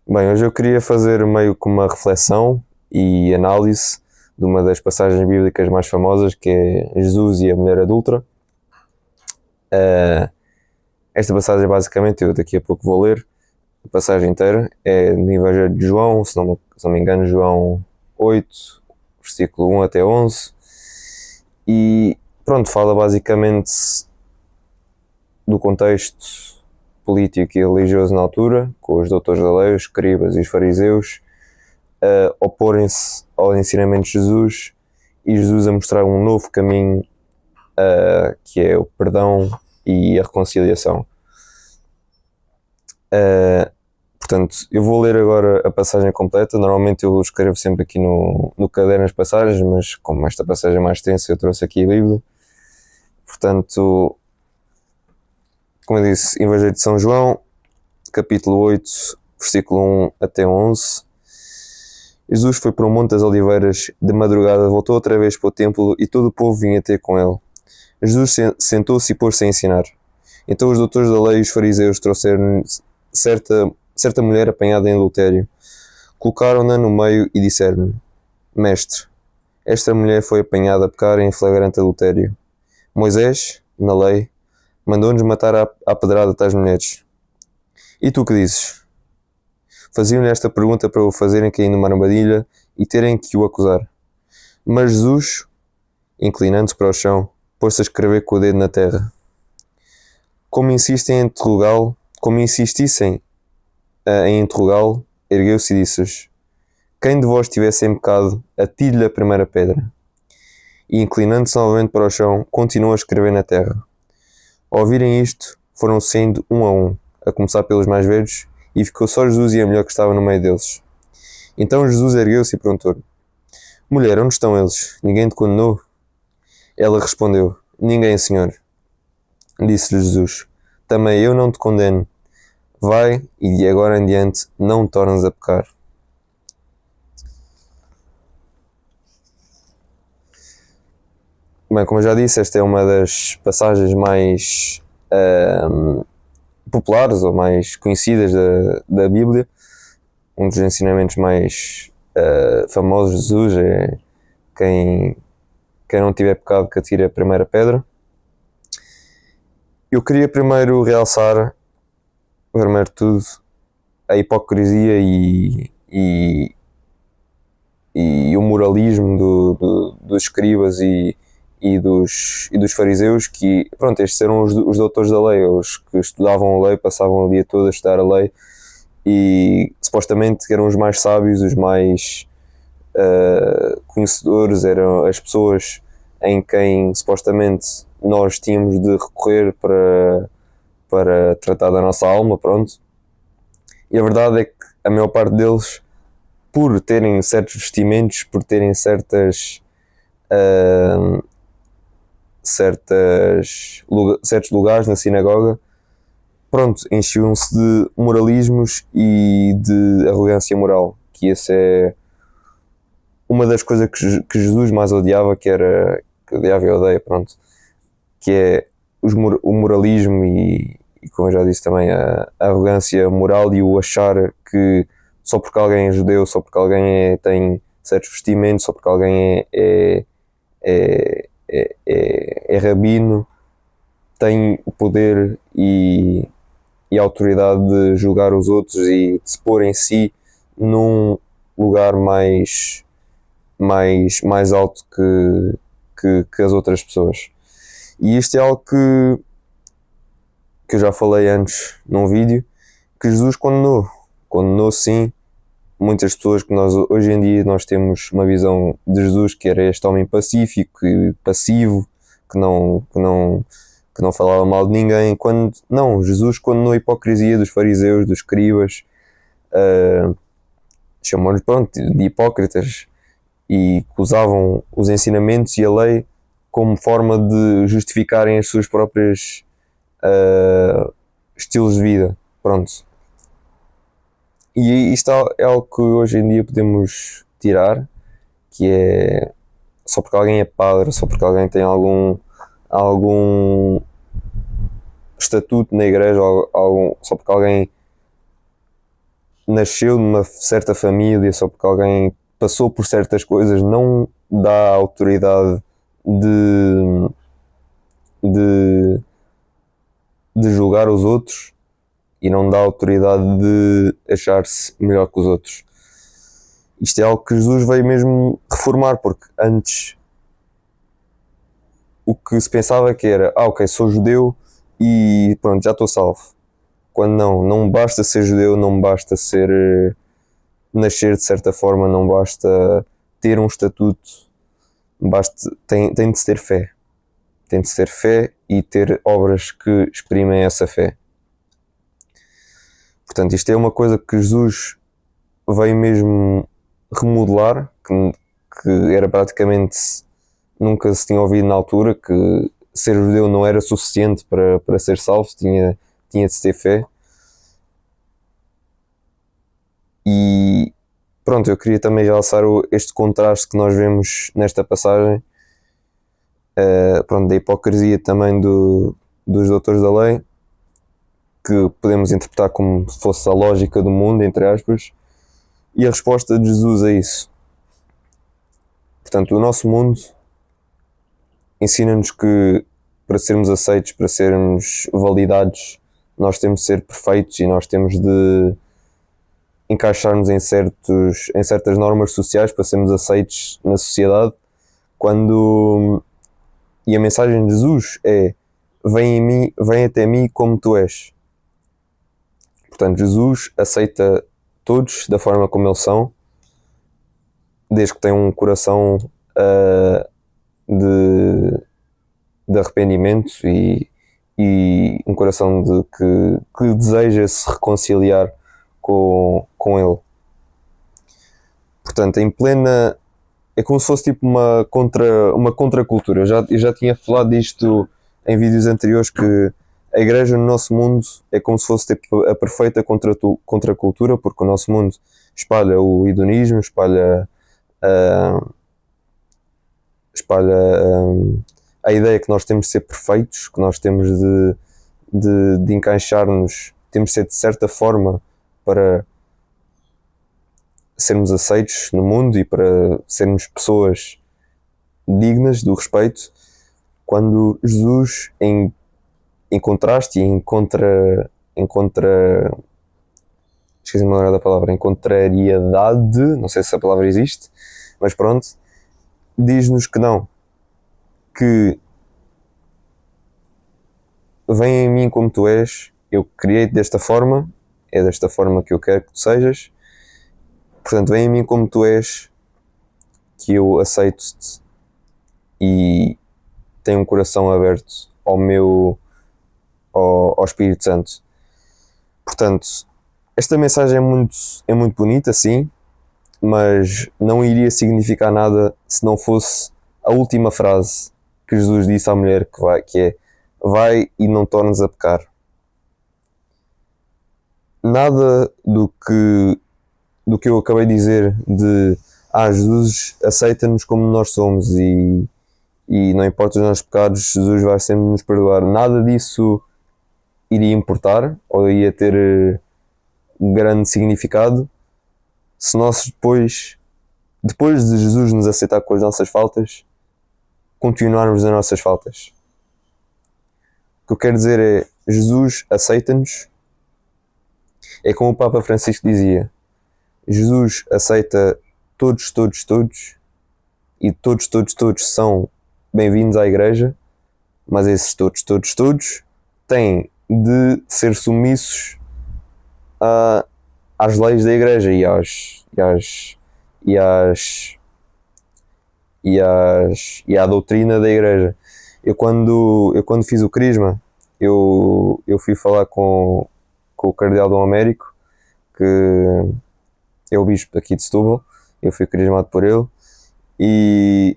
Bem, hoje eu queria fazer meio que uma reflexão e análise de uma das passagens bíblicas mais famosas, que é Jesus e a mulher adúltera. Uh, Esta passagem, basicamente, eu daqui a pouco vou ler a passagem inteira. É no Evangelho de João, se não me engano, João 8, versículo 1 até 11. E pronto, fala basicamente do contexto político e religioso na altura, com os doutores da lei, os escribas e os fariseus oporem-se ao ensinamento de Jesus e Jesus a mostrar um novo caminho, que é o perdão e a reconciliação. Portanto, eu vou ler agora a passagem completa. Normalmente eu escrevo sempre aqui no caderno as passagens, mas como esta passagem é mais extensa, eu trouxe aqui a Bíblia. Portanto, como eu disse, Evangelho de São João, capítulo 8, versículo 1 até 11. Jesus foi para o Monte das Oliveiras, de madrugada voltou outra vez para o templo e todo o povo vinha ter com ele. Jesus sentou-se e pôs-se a ensinar. Então os doutores da lei e os fariseus trouxeram certa mulher apanhada em adultério. Colocaram-na no meio e disseram-lhe: Mestre, esta mulher foi apanhada a pecar em flagrante adultério. Moisés, na lei, mandou-nos matar à pedrada tais mulheres. E tu que dizes? Faziam-lhe esta pergunta para o fazerem cair numa armadilha e terem que o acusar. Mas Jesus, inclinando-se para o chão, pôs-se a escrever com o dedo na terra. Como insistissem em interrogá-lo, ergueu-se e disse-lhes: Quem de vós tivesse em pecado, atire-lhe a primeira pedra. E inclinando-se novamente para o chão, continuou a escrever na terra. Ao ouvirem isto, foram saindo um, a começar pelos mais velhos, e ficou só Jesus e a mulher que estava no meio deles. Então Jesus ergueu-se e perguntou-lhe: Mulher, onde estão eles? Ninguém te condenou? Ela respondeu: Ninguém, Senhor. Disse-lhe Jesus: Também eu não te condeno. Vai e de agora em diante não tornes a pecar. Bem, como eu já disse, esta é uma das passagens mais populares ou mais conhecidas da Bíblia. Um dos ensinamentos mais famosos de Jesus é quem não tiver pecado que atire a primeira pedra. Eu queria primeiro realçar, primeiro de tudo, a hipocrisia e o moralismo dos escribas e dos fariseus, que, pronto, estes eram os doutores da lei, os que estudavam a lei, passavam o dia todo a estudar a lei e supostamente eram os mais sábios, os mais conhecedores, eram as pessoas em quem supostamente nós tínhamos de recorrer para tratar da nossa alma, pronto. E a verdade é que a maior parte deles, por terem certos vestimentos, por terem certos lugares na sinagoga, pronto, enchiam-se de moralismos e de arrogância moral, que essa é uma das coisas que Jesus mais odiava, que odiava e odeia, pronto, que é o moralismo e, como eu já disse também, a arrogância moral e o achar que só porque alguém é judeu, só porque alguém tem certos vestimentos, só porque alguém é rabino, tem o poder e a autoridade de julgar os outros e de se pôr em si num lugar mais alto que as outras pessoas. E isto é algo que eu já falei antes num vídeo, que Jesus condenou sim muitas pessoas, que nós hoje em dia nós temos uma visão de Jesus que era este homem pacífico e passivo, que não falava mal de ninguém, quando não, Jesus condenou a hipocrisia dos fariseus, dos escribas, chamou-lhes, pronto, de hipócritas, e que usavam os ensinamentos e a lei como forma de justificarem as suas próprias estilos de vida, pronto. E isto é algo que hoje em dia podemos tirar, que é só porque alguém é padre, só porque alguém tem algum estatuto na igreja, só porque alguém nasceu numa certa família, só porque alguém passou por certas coisas, não dá autoridade de, de, de julgar os outros e não dá autoridade de achar-se melhor que os outros. Isto é algo que Jesus veio mesmo reformar, porque antes o que se pensava que era, ok, sou judeu e pronto, já estou salvo. Quando não basta ser judeu, não basta ser nascer de certa forma, não basta ter um estatuto, tem de se ter fé. Tem de se ter fé e ter obras que exprimem essa fé. Portanto, isto é uma coisa que Jesus veio mesmo remodelar, que era praticamente, nunca se tinha ouvido na altura, que ser judeu não era suficiente para ser salvo, tinha de se ter fé. E pronto, eu queria também realçar este contraste que nós vemos nesta passagem, pronto, da hipocrisia também dos doutores da lei, que podemos interpretar como se fosse a lógica do mundo, entre aspas, e a resposta de Jesus a isso. Portanto, o nosso mundo ensina-nos que para sermos aceitos, para sermos validados, nós temos de ser perfeitos e nós temos de encaixar-nos em certas normas sociais para sermos aceitos na sociedade. E a mensagem de Jesus é: vem até mim como tu és. Portanto, Jesus aceita todos da forma como eles são, desde que tenham um coração de arrependimento e um coração que deseja se reconciliar com ele. Portanto, em plena... É como se fosse tipo uma contracultura. Eu já tinha falado disto em vídeos anteriores, que a igreja no nosso mundo é como se fosse tipo a perfeita contracultura, porque o nosso mundo espalha o hedonismo, espalha a ideia que nós temos de ser perfeitos, que nós temos de encaixar-nos, temos de ser de certa forma para sermos aceitos no mundo e para sermos pessoas dignas do respeito, quando Jesus, em contraste e em esqueci-me agora da palavra, em contrariedade, não sei se a palavra existe, mas pronto, diz-nos que não, que vem em mim como tu és, eu criei-te desta forma, é desta forma que eu quero que tu sejas, portanto vem em mim como tu és, que eu aceito-te e tenho um coração aberto ao Espírito Santo. Portanto, esta mensagem é muito bonita, sim, mas não iria significar nada se não fosse a última frase que Jesus disse à mulher, que é: vai e não tornes a pecar. Nada do que eu acabei de dizer de Jesus aceita-nos como nós somos e não importa os nossos pecados, Jesus vai sempre nos perdoar. Nada disso iria importar ou iria ter grande significado se nós depois de Jesus nos aceitar com as nossas faltas, continuarmos as nossas faltas. O que eu quero dizer é: Jesus aceita-nos, é como o Papa Francisco dizia, Jesus aceita todos, e todos são bem-vindos à igreja, mas esses todos têm de ser submissos às leis da igreja e à doutrina da igreja. Eu quando fiz o crisma, eu fui falar com o cardeal Dom Américo, que é o bispo aqui de Setúbal. Eu fui crismado por ele e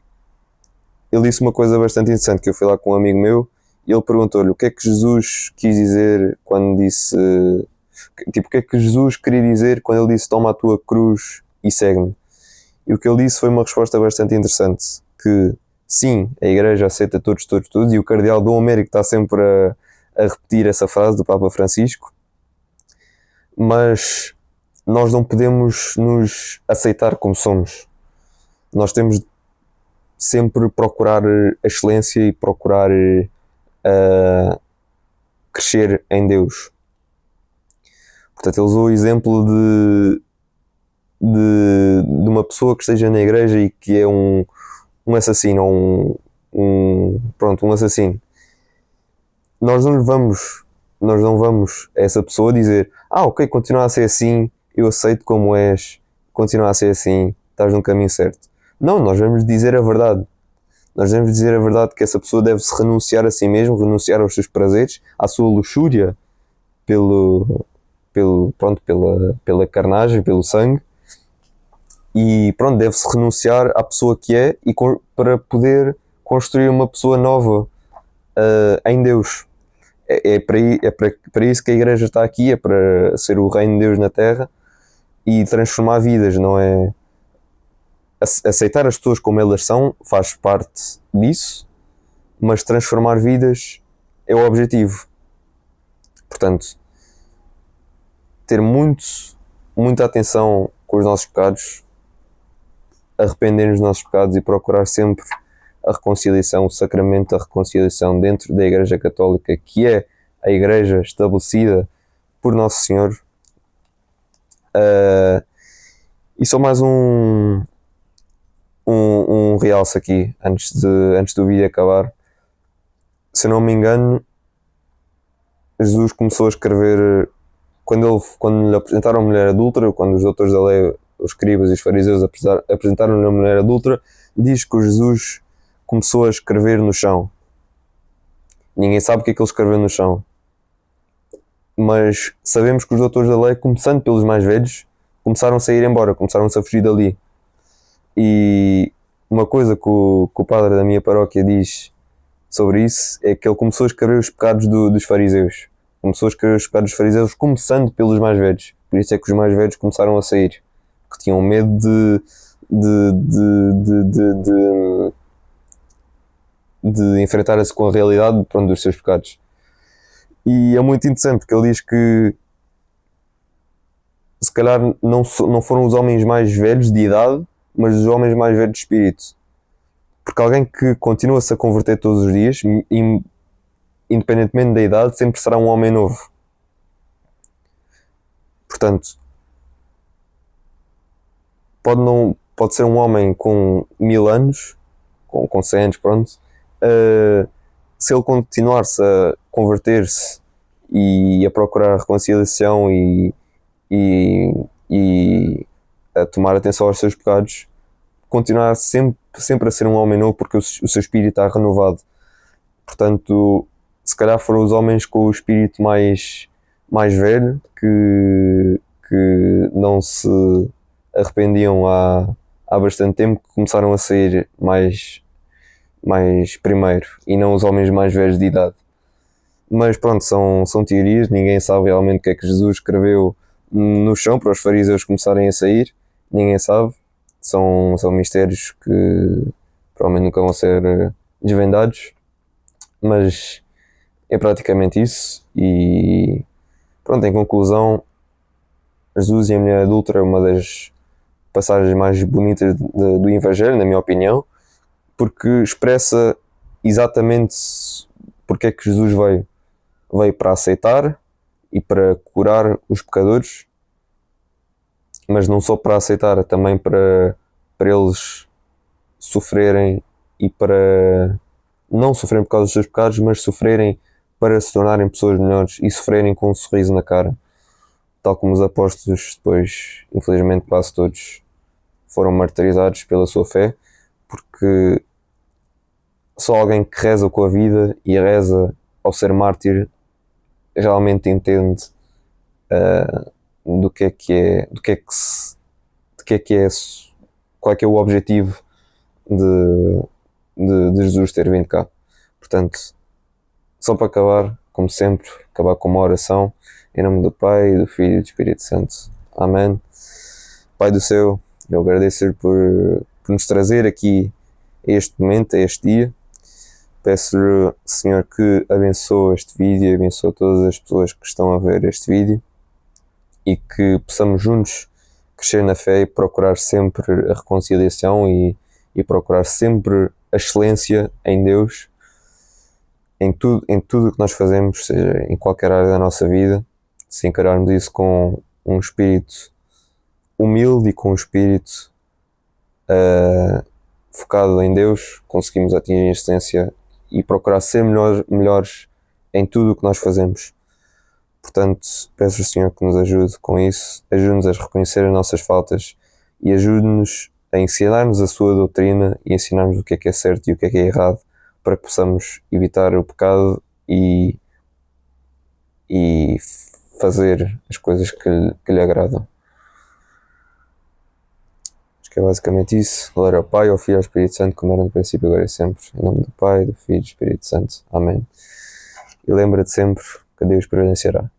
ele disse uma coisa bastante interessante, que eu fui lá com um amigo meu e ele perguntou-lhe o que é que Jesus quis dizer quando disse, tipo, o que é que Jesus queria dizer quando ele disse: toma a tua cruz e segue-me. E o que ele disse foi uma resposta bastante interessante, que sim, a igreja aceita todos, e o cardeal Dom Américo está sempre a repetir essa frase do Papa Francisco, mas nós não podemos nos aceitar como somos. Nós temos de sempre procurar a excelência e procurar crescer em Deus. Portanto, ele usou o exemplo de uma pessoa que esteja na igreja e que é um assassino, ou um assassino. Nós não vamos a essa pessoa dizer: ok, continua a ser assim, eu aceito como és, continua a ser assim, estás no caminho certo. Não, nós vamos dizer a verdade. Nós devemos dizer a verdade, que essa pessoa deve-se renunciar a si mesmo, renunciar aos seus prazeres, à sua luxúria pela carnagem, pelo sangue, e pronto, deve-se renunciar à pessoa que é para poder construir uma pessoa nova em Deus. É para isso que a igreja está aqui, é para ser o reino de Deus na terra e transformar vidas, não é? Aceitar as pessoas como elas são faz parte disso, mas transformar vidas é o objetivo. Portanto, ter muita atenção com os nossos pecados, arrepender-nos dos nossos pecados e procurar sempre a reconciliação, o sacramento da reconciliação dentro da Igreja Católica, que é a Igreja estabelecida por Nosso Senhor. E só mais um realce aqui, antes do vídeo acabar. Se eu não me engano, Jesus começou a escrever quando lhe apresentaram a mulher adúltera, quando os doutores da lei, os escribas e os fariseus apresentaram-lhe a mulher adúltera, diz que o Jesus começou a escrever no chão. Ninguém sabe o que é que ele escreveu no chão, mas sabemos que os doutores da lei, começando pelos mais velhos, começaram-se a ir embora, começaram-se a fugir dali. E uma coisa que o padre da minha paróquia diz sobre isso é que ele começou a escrever os pecados dos fariseus. Começou a escrever os pecados dos fariseus começando pelos mais velhos. Por isso é que os mais velhos começaram a sair, porque tinham medo de enfrentar-se com a realidade, pronto, dos seus pecados. E é muito interessante, porque ele diz que se calhar não foram os homens mais velhos de idade, mas os homens mais velhos de espírito. Porque alguém que continua-se a converter todos os dias, independentemente da idade, sempre será um homem novo. Portanto, pode ser um homem com 1000 anos, com 100 anos, pronto. Se ele continuar-se a converter-se e a procurar a reconciliação e a tomar atenção aos seus pecados, continuar sempre a ser um homem novo, porque o seu espírito está renovado. Portanto, se calhar foram os homens com o espírito mais velho que não se arrependiam há bastante tempo, que começaram a sair mais primeiro, e não os homens mais velhos de idade. Mas pronto, são teorias, ninguém sabe realmente o que é que Jesus escreveu no chão para os fariseus começarem a sair, ninguém sabe. São mistérios que provavelmente nunca vão ser desvendados, mas é praticamente isso. E pronto, em conclusão, Jesus e a mulher adúltera é uma das passagens mais bonitas do Evangelho, na minha opinião, porque expressa exatamente porque é que Jesus veio para aceitar e para curar os pecadores, mas não só para aceitar, também para eles sofrerem, e para não sofrerem por causa dos seus pecados, mas sofrerem para se tornarem pessoas melhores e sofrerem com um sorriso na cara, tal como os apóstolos depois, infelizmente quase todos, foram martirizados pela sua fé, porque só alguém que reza com a vida e reza ao ser mártir realmente entende qual é que é o objetivo de Jesus ter vindo cá. Portanto, só para acabar, como sempre, acabar com uma oração, em nome do Pai, do Filho e do Espírito Santo. Amém. Pai do céu, eu agradeço por nos trazer aqui a este momento, a este dia. Peço-lhe, Senhor, que abençoe este vídeo e abençoe todas as pessoas que estão a ver este vídeo. e que possamos juntos crescer na fé e procurar sempre a reconciliação e procurar sempre a excelência em Deus, em tudo o que nós fazemos, seja em qualquer área da nossa vida, se encararmos isso com um espírito humilde e com um espírito focado em Deus, conseguimos atingir a excelência e procurar ser melhores em tudo o que nós fazemos. Portanto, peço ao Senhor que nos ajude com isso, ajude-nos a reconhecer as nossas faltas e ajude-nos a ensinar-nos a sua doutrina e ensinar-nos o que é certo e o que é errado, para que possamos evitar o pecado e fazer as coisas que lhe agradam. Acho que é basicamente isso. Glória ao Pai, ao Filho e ao Espírito Santo, como era no princípio, agora e sempre. Em nome do Pai, do Filho e do Espírito Santo. Amém. E lembra-te sempre que Deus providenciará.